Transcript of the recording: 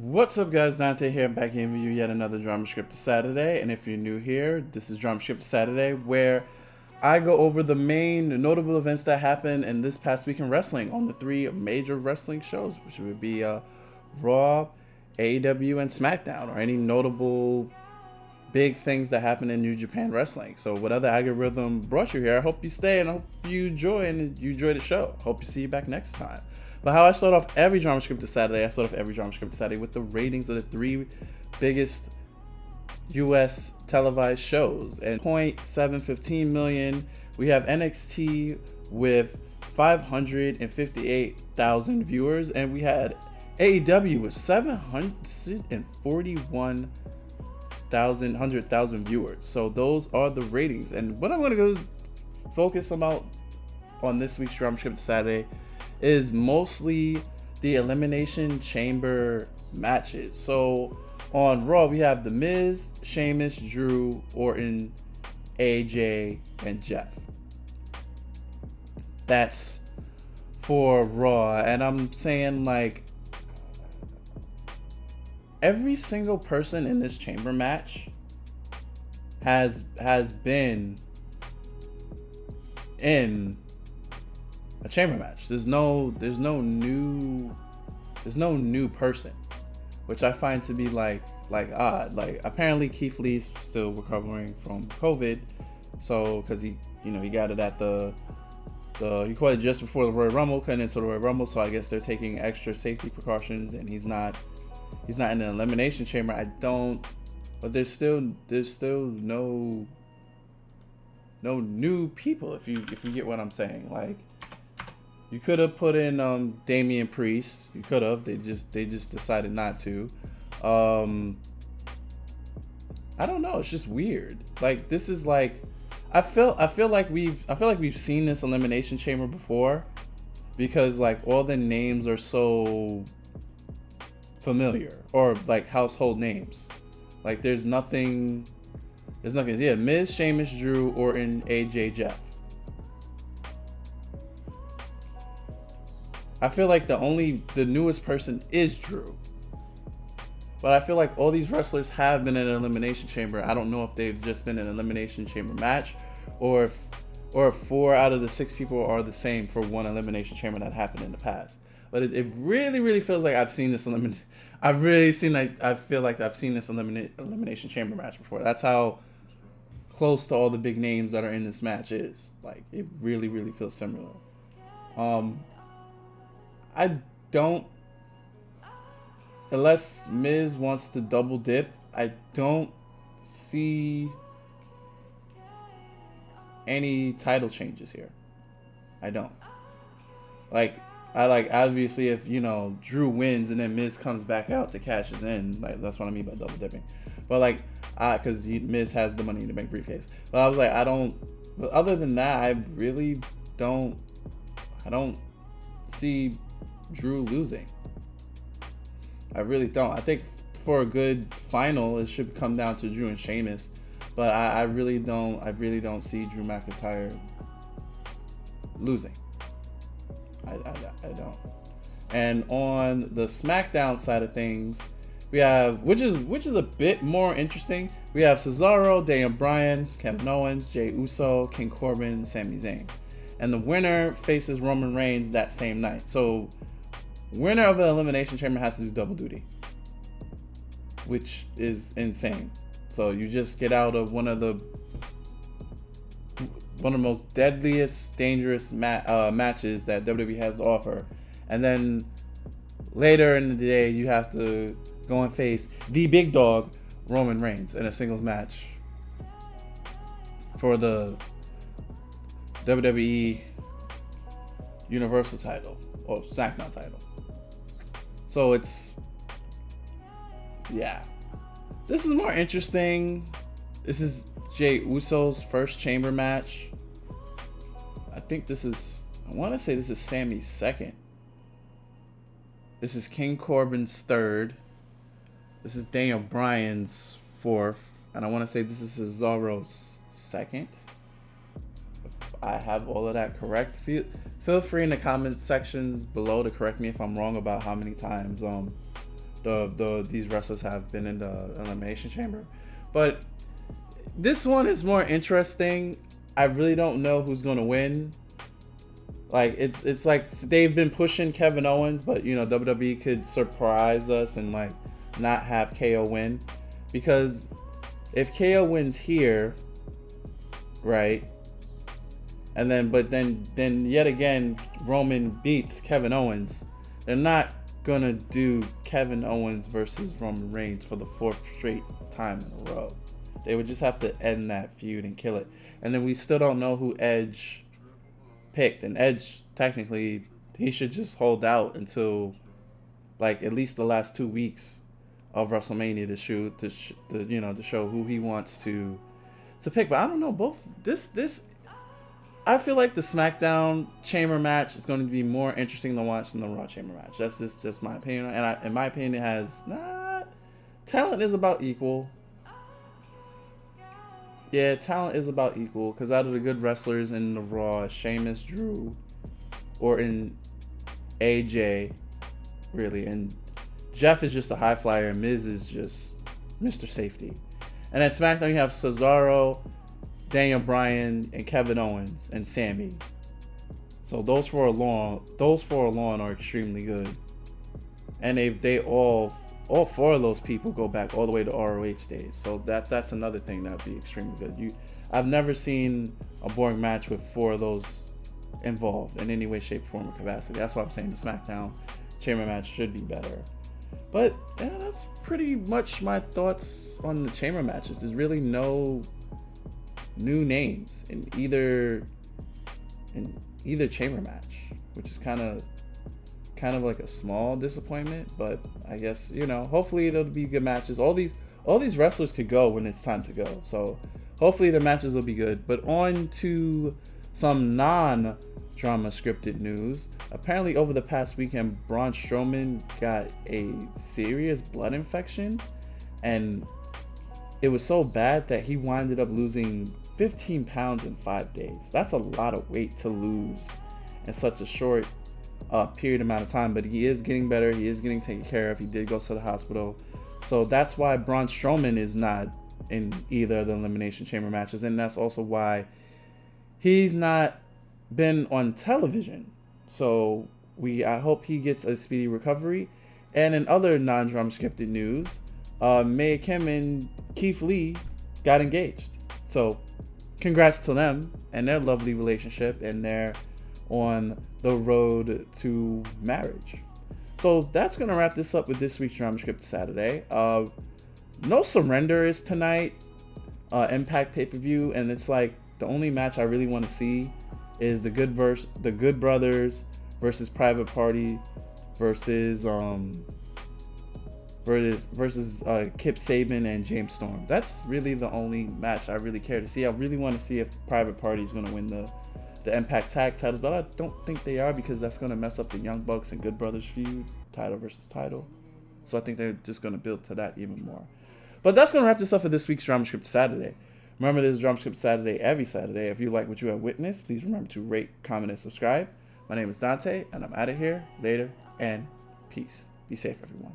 What's up, guys? Dante here, back in with you yet another Dramascripted Saturday. And if you're new here, this is Dramascripted Saturday, where I go over the main notable events that happened in this past week in wrestling on the three major wrestling shows, which would be Raw, AEW, and Smackdown, or any notable big things that happen in New Japan Wrestling. So whatever algorithm brought you here, I hope you stay and I hope you enjoy the show. Hope you see you back next time. But how I start off every Dramascripted Saturday, I start off every Dramascripted Saturday with the ratings of the three biggest US televised shows. And 0.715 million, we have NXT with 558,000 viewers, and we had AEW with 741,000 viewers. So those are the ratings. And what I'm going to go focus about on this week's Dramascripted Saturday is mostly the Elimination Chamber matches. So on Raw, we have The Miz, Sheamus, Drew, Orton, AJ, and Jeff. That's for Raw. And I'm saying, like, every single person in this chamber match has been in a chamber match. There's no new person, which I find to be like odd. Like, apparently Keith Lee's still recovering from COVID, so because he got it at the he caught it just before the Royal Rumble, cutting into the Royal Rumble. So I guess they're taking extra safety precautions, and he's not in the elimination chamber. But there's still no new people, if you get what I'm saying. Like, you could have put in Damian Priest. You could have. They just decided not to. I don't know. It's just weird. Like, this is like, I feel like we've seen this elimination chamber before, because like all the names are so familiar, or like household names. Like, there's nothing. Yeah, Miz, Sheamus, Drew, Orton, AJ, Jeff. I feel like the newest person is Drew. But I feel like all these wrestlers have been in an elimination chamber. I don't know if they've just been in an elimination chamber match, or if 4 out of the 6 people are the same for one elimination chamber that happened in the past. But it really, really feels like I've seen this I feel like I've seen this elimination chamber match before. That's how close to all the big names that are in this match is. Like, it really, really feels similar. I don't, unless Miz wants to double dip, I don't see any title changes here. I don't. Obviously, if Drew wins and then Miz comes back out to cash his in, like, that's what I mean by double dipping. But like, because Miz has the Money in the Bank briefcase. But I was like, but other than that, I really don't. I don't see Drew losing. I really don't. I think for a good final, it should come down to Drew and Sheamus. But I really don't see Drew McIntyre losing. I don't. And on the SmackDown side of things, we have, which is a bit more interesting, we have Cesaro, Daniel Bryan, Kevin Owens, Jey Uso, King Corbin, Sami Zayn. And the winner faces Roman Reigns that same night. So winner of an elimination chamber has to do double duty, which is insane. So you just get out of one of the most deadliest, dangerous matches that WWE has to offer, and then later in the day you have to go and face the big dog, Roman Reigns, in a singles match for the WWE Universal title, or Smackdown title. So it's, yeah. This is more interesting. This is Jey Uso's first chamber match. I want to say this is Sami's second. This is King Corbin's third. This is Daniel Bryan's fourth. And I want to say this is Cesaro's second. If I have all of that correct. Feel free in the comment sections below to correct me if I'm wrong about how many times these wrestlers have been in the Elimination Chamber. But this one is more interesting. I really don't know who's gonna win. Like it's like they've been pushing Kevin Owens, but you know WWE could surprise us and like not have KO win, because if KO wins here, right, and then yet again Roman beats Kevin Owens, they're not gonna do Kevin Owens versus Roman Reigns for the 4th straight time in a row. They would just have to end that feud and kill it. And then we still don't know who Edge picked. And Edge, technically, he should just hold out until like at least the last 2 weeks of WrestleMania to show who he wants to pick. But I don't know. Both this I feel like the SmackDown Chamber match is going to be more interesting to watch than the Raw Chamber match. That's just my opinion. And in my opinion, it has not. Talent is about equal. Yeah, talent is about equal. Because out of the good wrestlers in the Raw, Sheamus, Drew, or in AJ, really. And Jeff is just a high flyer. And Miz is just Mr. Safety. And at SmackDown, you have Cesaro, Daniel Bryan, and Kevin Owens, and Sammy. So those four alone are extremely good. And they all 4 of those people go back all the way to ROH days. So that's another thing that would be extremely good. I've never seen a boring match with 4 of those involved in any way, shape, form, or capacity. That's why I'm saying the SmackDown Chamber match should be better. But yeah, that's pretty much my thoughts on the Chamber matches. There's really no new names in either Chamber match, which is kind of like a small disappointment. But I guess, hopefully it'll be good matches. All these wrestlers could go when it's time to go, so hopefully the matches will be good. But on to some non-drama scripted news. Apparently over the past weekend, Braun Strowman got a serious blood infection, and it was so bad that he winded up losing 15 pounds in 5 days. That's a lot of weight to lose in such a short period amount of time. But he is getting better. He is getting taken care of. He did go to the hospital. So that's why Braun Strowman is not in either of the Elimination Chamber matches. And that's also why he's not been on television. So I hope he gets a speedy recovery. And in other non-drama scripted news, Mia Kim and Keith Lee got engaged. So congrats to them and their lovely relationship, and they're on the road to marriage. So that's going to wrap this up with this week's Dramascripted Saturday. No Surrender is tonight, Impact pay-per-view, and it's like the only match I really want to see is the Good Brothers versus Private Party versus Kip Sabian and James Storm. That's really the only match I really care to see. I really want to see if Private Party is going to win the Impact Tag titles, but I don't think they are, because that's going to mess up the Young Bucks and Good Brothers feud, title versus title. So I think they're just going to build to that even more. But that's going to wrap this up for this week's Dramascripted Saturday. Remember, this is Dramascripted Saturday every Saturday. If you like what you have witnessed, please remember to rate, comment, and subscribe. My name is Dante, and I'm out of here. Later, and peace. Be safe, everyone.